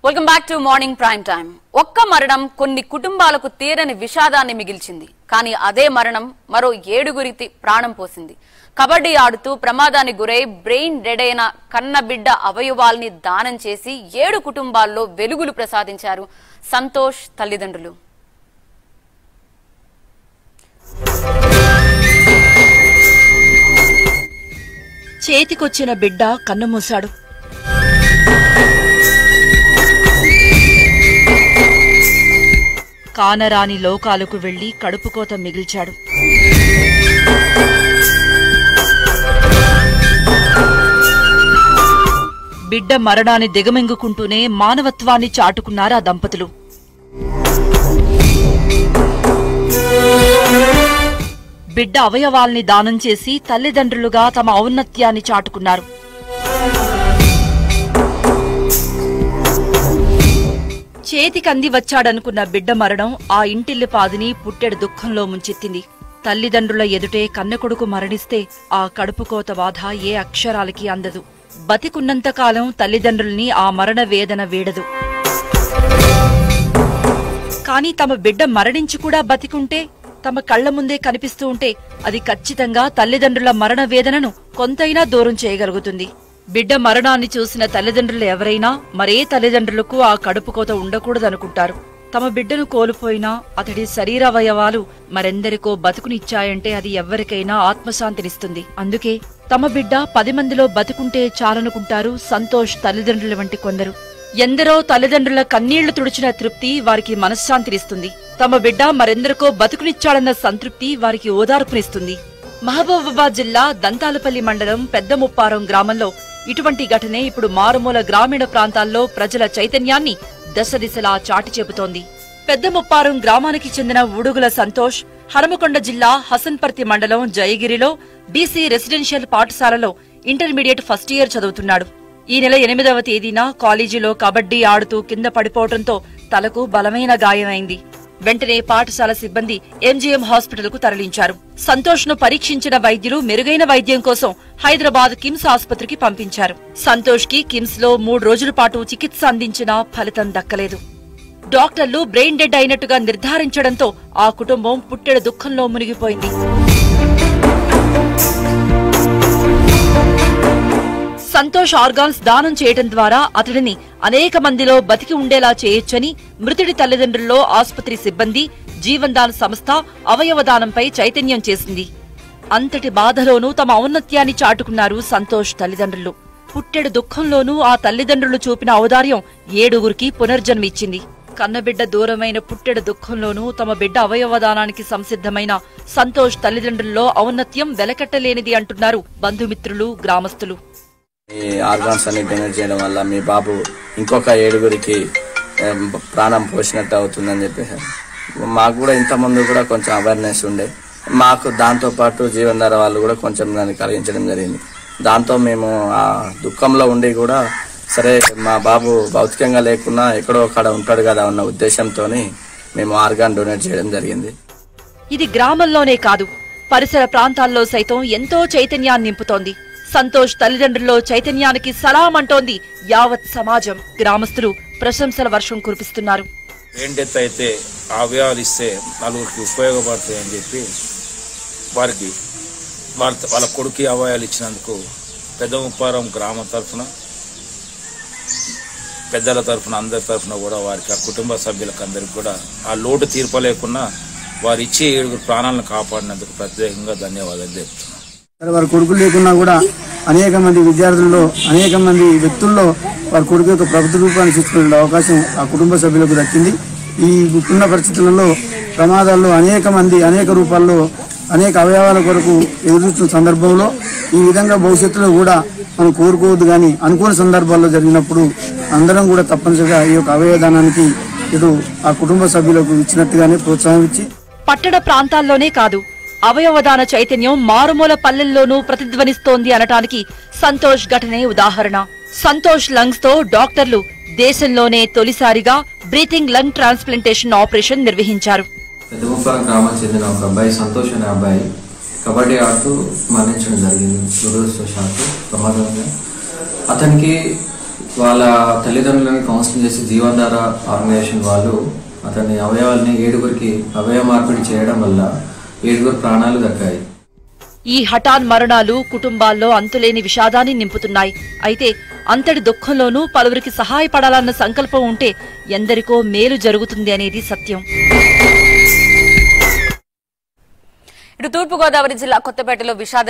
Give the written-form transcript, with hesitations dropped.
Welcome back to morning prime time. ఒక్క మరణం కొన్ని కుటుంబాలకు తీరని విషాదాన్ని మిగిల్చింది. కానీ అదే మరణం మరో 7గురికి ప్రాణం పోసింది. కబడ్డీ ఆడుతూ ప్రమాదానికి గురై బ్రెయిన్ డెడ్ అయిన కన్నబిడ్డ అవయవాల్ని దానం చేసి 7 కుటుంబాల్లో వెలుగులు ప్రసాదించారు సంతోష్ తల్లిదండ్రులు. చేతికొచ్చిన బిడ్డ కన్నుమూశాడు. కానరాని లోకాలకు వెళ్లి కడుపుకోత మిగిల్చాడు. బిడ్డ మరణాన్ని దిగమింగుకుంటూనే మానవత్వాన్ని చాటుకున్నారు ఆ దంపతులు. బిడ్డ అవయవాల్ని దానం చేసి తల్లిదండ్రులుగా తమ ఔన్నత్యాన్ని చాటుకున్నారు. చేతికంది వచ్చాడనుకున్న బిడ్డ మరణం ఆ ఇంటిల్లిపాదిని పుట్టెడు దుఃఖంలో ముంచెత్తింది. తల్లిదండ్రుల ఎదుటే కన్నకొడుకు మరణిస్తే ఆ కడుపుకోత బాధ ఏ అక్షరాలకి అందదు. బతికున్నంతకాలం తల్లిదండ్రుల్ని ఆ మరణ వేదన వీడదు. కాని తమ బిడ్డ మరణించి కూడా బతికుంటే, తమ కళ్ల ముందే కనిపిస్తూ ఉంటే అది ఖచ్చితంగా తల్లిదండ్రుల మరణ వేదనను కొంతైనా దూరం చేయగలుగుతుంది. బిడ్డ మరణాన్ని చూసిన తల్లిదండ్రులు ఎవరైనా మరే తల్లిదండ్రులకు ఆ కడుపుకోత ఉండకూడదనుకుంటారు. తమ బిడ్డను కోల్పోయినా అతడి శరీరావయవాలు మరెందరికో బతుకునిచ్చాయంటే అది ఎవ్వరికైనా ఆత్మశాంతినిస్తుంది. అందుకే తమ బిడ్డ 10 మందిలో బతుకుంటే చాలనుకుంటారు సంతోష్ తల్లిదండ్రుల వంటి కొందరు. ఎందరో తల్లిదండ్రుల కన్నీళ్లు తుడిచిన తృప్తి వారికి మనశ్శాంతినిస్తుంది. తమ బిడ్డ మరెందరికో బతుకునిచ్చాడన్న సంతృప్తి వారికి ఓదార్పునిస్తుంది. మహబూబాబాద్ జిల్లా దంతాలపల్లి మండలం పెద్దముప్పారం గ్రామంలో ఇటువంటి ఘటనే ఇప్పుడు మారుమూల గ్రామీణ ప్రాంతాల్లో ప్రజల చైతన్యాన్ని దశదిశలా చాటి చెబుతోంది. పెద్దముప్పారం గ్రామానికి చెందిన ఊడుగుల సంతోష్ హనుమకొండ జిల్లా హసన్పర్తి మండలం జయగిరిలో బీసీ రెసిడెన్షియల్ పాఠశాలలో ఇంటర్మీడియట్ ఫస్ట్ ఇయర్ చదువుతున్నాడు. ఈ నెల 8వ తేదీన కాలేజీలో కబడ్డీ ఆడుతూ కింద పడిపోవడంతో తలకు బలమైన గాయమైంది. వెంటనే పాఠశాల సిబ్బంది ఎంజీఎం హాస్పిటల్ కు తరలించారు. సంతోష్ ను పరీక్షించిన వైద్యులు మెరుగైన వైద్యం కోసం హైదరాబాద్ కిమ్స్ ఆసుపత్రికి పంపించారు. సంతోష్ కి కిమ్స్ లో 3 రోజుల పాటు చికిత్స అందించినా ఫలితం దక్కలేదు. డాక్టర్లు బ్రెయిన్ డెడ్ అయినట్టుగా నిర్ధారించడంతో ఆ కుటుంబం పుట్టెడు దుఃఖంలో మునిగిపోయింది. సంతోష్ ఆర్గాన్స్ దానం చేయడం ద్వారా అతడిని అనేక మందిలో బతికి ఉండేలా చేయొచ్చని మృతుడి తల్లిదండ్రుల్లో ఆసుపత్రి సిబ్బంది, జీవన్దాన్ సంస్థ అవయవదానంపై చైతన్యం చేసింది. అంతటి బాధలోనూ తమ ఔన్నత్యాన్ని చాటుకున్నారు సంతోష్ తల్లిదండ్రులు. పుట్టెడు దుఃఖంలోనూ ఆ తల్లిదండ్రులు చూపిన ఔదార్యం 7గురికి పునర్జన్మిచ్చింది. కన్నబిడ్డ దూరమైన పుట్టెడు దుఃఖంలోనూ తమ బిడ్డ అవయవదానానికి సంసిద్ధమైన సంతోష్ తల్లిదండ్రుల్లో ఔన్నత్యం వెలకట్టలేనిది అంటున్నారు బంధుమిత్రులు, గ్రామస్తులు. ఈ ఆర్గాన్స్ అన్ని డొనేట్ చేయడం వల్ల మీ బాబు ఇంకొక 7గురికి ప్రాణం పోసినట్టు అవుతుందని చెప్పేసి మాకు కూడా ఇంతకుముందు కూడా కొంచెం అవేర్నెస్ ఉండే. మాకు దాంతోపాటు జీవన్ధార వాళ్ళు కూడా కొంచెం దాన్ని కలిగించడం జరిగింది. దాంతో మేము ఆ దుఃఖంలో ఉండి కూడా సరే మా బాబు భౌతికంగా లేకున్నా ఎక్కడో అక్కడ ఉంటాడు కదా అన్న ఉద్దేశంతో మేము ఆర్గాన్ డొనేట్ చేయడం జరిగింది. ఇది గ్రామంలోనే కాదు, పరిసర ప్రాంతాల్లో సైతం ఎంతో చైతన్యాన్ని నింపుతోంది. సంతోష్ తల్లిదండ్రుల్లో చైతన్యానికి సలాం అంటోంది యావత్ సమాజం. గ్రామస్తులు ప్రశంసల వర్షం కురిపిస్తున్నారు. బ్రెయిన్ డెత్ అయితే అవయవాలు ఇస్తే 4గురికి ఉపయోగపడతాయని చెప్పి వారికి వాళ్ళ కొడుకు అవయవాలు ఇచ్చినందుకు పెద్దముప్పారం గ్రామం తరఫున, పెద్దల తరఫున, అందరి తరఫున కూడా వారికి ఆ కుటుంబ సభ్యులకు అందరికి కూడా ఆ లోటు తీర్పలేకున్నా వారు ఇచ్చే 7గురు ప్రాణాలను కాపాడినందుకు ప్రత్యేకంగా ధన్యవాదాలు చెప్తున్నాను. వారి కొడుకులు లేకున్నా కూడా అనేక మంది విద్యార్థుల్లో, అనేక మంది వ్యక్తుల్లో వారి కొడుకు యొక్క ప్రభుత్వ రూపాన్ని చూసుకునే అవకాశం ఆ కుటుంబ సభ్యులకు దక్కింది. ఈ ఉన్న పరిస్థితులలో ప్రమాదాల్లో అనేక మంది అనేక రూపాల్లో అనేక అవయవాల కొరకు ఎదురుస్తున్న సందర్భంలో ఈ విధంగా భవిష్యత్తులో కూడా మనం కోరుకోవద్దు. కానీ అనుకోని సందర్భాల్లో జరిగినప్పుడు అందరం కూడా తప్పనిసరిగా ఈ యొక్క అవయవదానానికి ఇటు ఆ కుటుంబ సభ్యులకు ఇచ్చినట్టుగానే ప్రోత్సాహం ఇచ్చి పట్టణ ప్రాంతాల్లోనే కాదు, అవయవదాన చైతన్యం మారుమూల పల్లెల్లోనూ ప్రతిధ్వనిస్తోంది అనటానికి సంతోష్ ఘటనే ఉదాహరణ. సంతోష్ లంగ్స్ తో డాక్టర్లు దేశంలోనే తొలిసారిగా బ్రీతింగ్ లంగ్ ట్రాన్స్ప్లాంటేషన్ ఆపరేషన్ నిర్వహించారు. పెద్దముప్పారం గ్రామానికి చెందిన ఒక అబ్బాయి సంతోష్ అనే అబ్బాయి కబడ్డీ ఆడుతూ మరణించడం జరిగింది. దురదృష్టవశాత్తు ప్రమాదంగా. అతనికి వాళ్ళ తల్లిదండ్రులను కౌన్సిలింగ్ చేసి జీవధార ఆర్గనైజేషన్ వాళ్ళు అతని అవయవాల్ని 7గురికి అవయవ మార్పిడి చేయడం వల్ల 7గురు ప్రాణాలు దక్కాయి. ఈ హఠాన్ మరణాలు కుటుంబాల్లో అంతులేని విషాదాన్ని నింపుతున్నాయి. అయితే అంతటి దుఃఖంలోనూ పలువురికి సహాయపడాలన్న సంకల్పం ఉంటే ఎందరికో మేలు జరుగుతుంది అనేది సత్యం. ఇటు తూర్పుగోదావరి జిల్లా కొత్తపేటలో విషాద